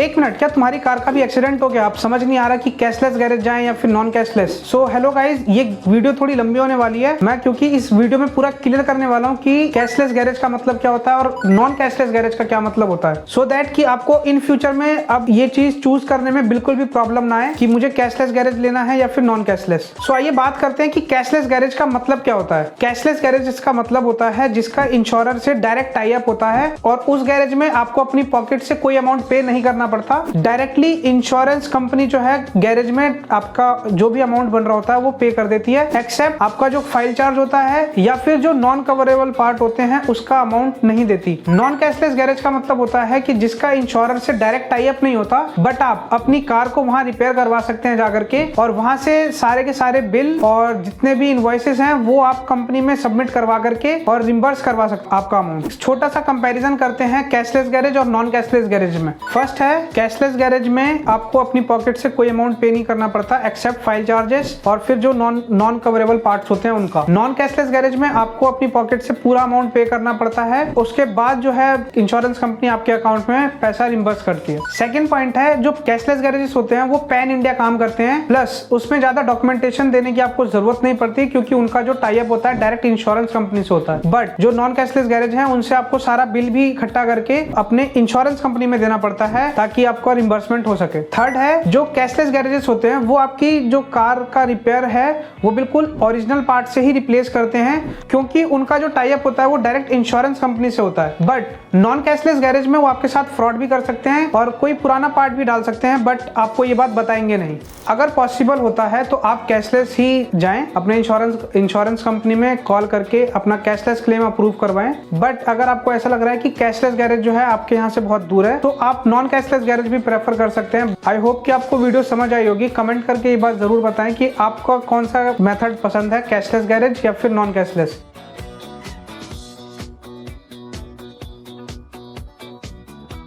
एक मिनट, क्या तुम्हारी कार का भी एक्सीडेंट हो गया? आप समझ नहीं आ रहा कि कैशलेस गैरेज जाएं या फिर non cashless? So hello guys, ये वीडियो थोड़ी लंबी होने वाली है। मैं क्योंकि इस वीडियो में पूरा क्लियर करने वाला हूँ कि कैशलेस गैरेज का मतलब क्या होता है और नॉन कैशलेस गैरेज का क्या मतलब होता है, सो दैट कि आपको इन फ्यूचर में अब ये चीज चूज करने में बिल्कुल भी प्रॉब्लम ना आए कि मुझे कैशलेस गैरेज लेना है या फिर नॉन कैशलेस। सो आइए बात करते हैं कि कैशलेस गैरेज का मतलब क्या होता है। कैशलेस गैरेज इसका मतलब होता है जिसका इंश्योरेंस से डायरेक्ट टाई अप होता है और उस गैरेज में आपको अपनी पॉकेट से कोई अमाउंट पे नहीं करना पड़ता। डायरेक्टली इंश्योरेंस कंपनी जो है गैरेज में आपका जो भी अमाउंट बन रहा होता है वो पे कर देती है, एक्सेप्ट आपका जो फाइल चार्ज होता है या फिर जो नॉन कवरेबल पार्ट होते हैं उसका अमाउंट नहीं देती। नॉन कैशलेस गैरेज का मतलब होता है कि जिसका इंश्योरेंस से डायरेक्ट टाई अप नहीं होता, बट आप अपनी कार को वहां रिपेयर करवा सकते हैं जाकर के और वहां से सारे के सारे बिल और जितने भी इनवॉइसेस हैं वो आप कंपनी में सबमिट करवा करके और रिम्बर्स करवा सकते आपका अमाउंट। छोटा सा कंपैरिजन करते हैं कैशलेस गैरेज और नॉन कैशलेस गैरेज में। फर्स्ट है कैशलेस गैरेज में आपको अपनी पॉकेट से कोई अमाउंट पे नहीं करना पड़ता एक्सेप्ट फाइल चार्जेस और फिर जो नॉन कवरेबल पार्ट्स होते हैं उनका। नॉन कैशलेस गैरेज में आपको अपनी पॉकेट से पूरा अमाउंट पे करना पड़ता है, उसके बाद जो है इंश्योरेंस कंपनी आपके अकाउंट में पैसा रिम्बर्स करती है। सेकंड पॉइंट है जो कैशलेस गैरेजेस होते हैं वो पैन इंडिया काम करते हैं, प्लस उसमें ज्यादा डॉक्यूमेंटेशन देने की आपको जरूरत नहीं पड़ती क्योंकि उनका जो टाई अप होता है डायरेक्ट इंश्योरेंस कंपनी से होता है। बट जो नॉन कैशलेस गैरेज है उनसे आपको सारा बिल भी इकट्ठा करके अपने इंश्योरेंस कंपनी में देना पड़ता है ताकि आपका रिम्बर्समेंट हो सके। थर्ड है जो कैशलेस गैरेजेस होते हैं वो आपकी जो कार का रिपेयर है वो बिल्कुल ओरिजिनल पार्ट से ही रिप्लेस करते हैं क्योंकि उनका जो टाई अप होता है वो डायरेक्ट इंश्योरेंस कंपनी से होता है। बट नॉन कैशलेस गैरेज में वो आपके साथ फ्रॉड भी कर सकते हैं और कोई पुराना पार्ट भी डाल सकते हैं, बट आपको ये बात बताएंगे नहीं। अगर पॉसिबल होता है तो आप कैशलेस ही जाएं, अपने इंश्योरेंस कंपनी में कॉल करके अपना कैशलेस क्लेम अप्रूव करवाएं। बट अगर आपको ऐसा लग रहा है कि कैशलेस गैरेज जो है आपके यहाँ से बहुत दूर है तो आप नॉन कैशलेस गैरेज भी प्रेफर कर सकते हैं। आई होप कि आपको वीडियो समझ आई होगी। कमेंट करके ये बात जरूर बताएं कि आपका कौन सा मेथड पसंद है, कैशलेस गैरेज या फिर नॉन कैशलेस।